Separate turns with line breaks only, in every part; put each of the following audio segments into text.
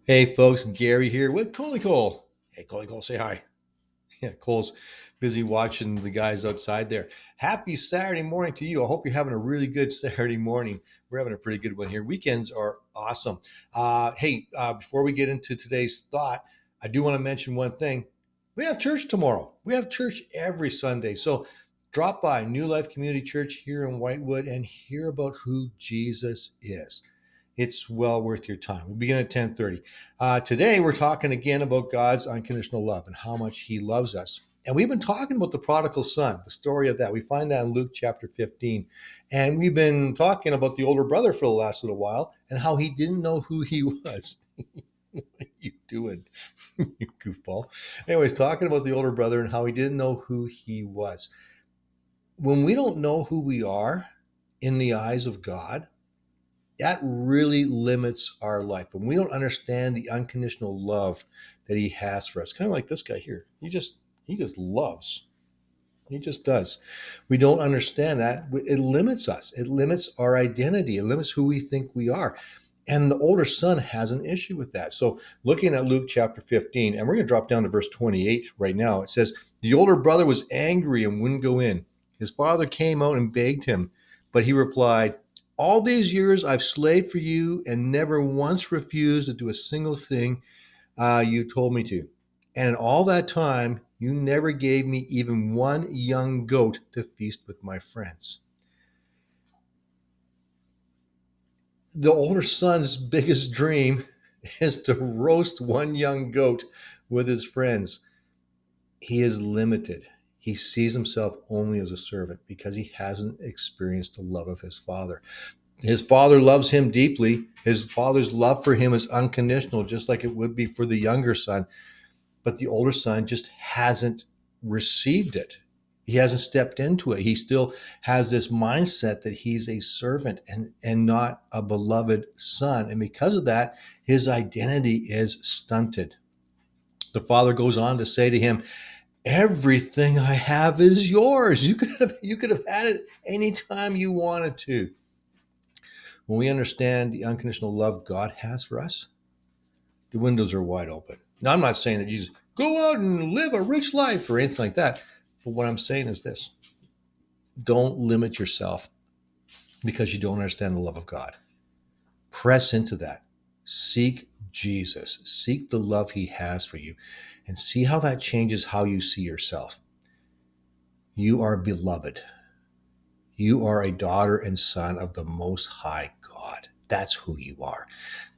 Hey folks, Gary here with Coley Cole. Hey Coley Cole, say hi. Yeah, Cole's busy watching the guys outside there. Happy Saturday morning to you. I hope you're having a really good Saturday morning. We're having a pretty good one here. Weekends are awesome. Before we get into today's thought, I do want to mention one thing. We have church tomorrow. We have church every Sunday. So drop by New Life Community Church here in Whitewood and hear about who Jesus is. It's well worth your time. We begin at 10:30. Today, we're talking again about God's unconditional love and how much He loves us. And we've been talking about the prodigal son, the story of that. We find that in Luke chapter 15. And we've been talking about the older brother for the last little while and how he didn't know who he was. What are you doing, you goofball? Anyways, talking about the older brother and how he didn't know who he was. When we don't know who we are in the eyes of God, that really limits our life. When we don't understand the unconditional love that He has for us, kind of like this guy here, he just loves. He just does. We don't understand that. It limits us. It limits our identity. It limits who we think we are. And the older son has an issue with that. So, looking at Luke chapter 15, and we're going to drop down to verse 28 right now, it says, "The older brother was angry and wouldn't go in. His father came out and begged him, but he replied, 'All these years I've slaved for you and never once refused to do a single thing you told me to. And in all that time, you never gave me even one young goat to feast with my friends.'" The older son's biggest dream is to roast one young goat with his friends. He is limited. He sees himself only as a servant because he hasn't experienced the love of his father. His father loves him deeply. His father's love for him is unconditional, just like it would be for the younger son. But the older son just hasn't received it. He hasn't stepped into it. He still has this mindset that he's a servant and not a beloved son. And because of that, his identity is stunted. The father goes on to say to him, "Everything I have is yours. You could have had it anytime you wanted to." When we understand the unconditional love God has for us, the windows are wide open. Now, I'm not saying that you just go out and live a rich life or anything like that. But what I'm saying is this: don't limit yourself because you don't understand the love of God. Press into that. Seek Jesus. Seek the love He has for you and see how that changes how you see yourself. You are beloved. You are a daughter and son of the Most High God. That's who you are.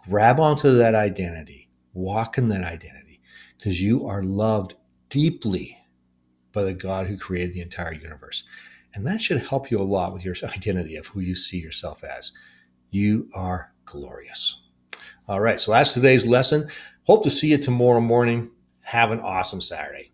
Grab onto that identity. Walk in that identity because you are loved deeply by the God who created the entire universe. And that should help you a lot with your identity of who you see yourself as. You are glorious. All right, so that's today's lesson. Hope to see you tomorrow morning. Have an awesome Saturday.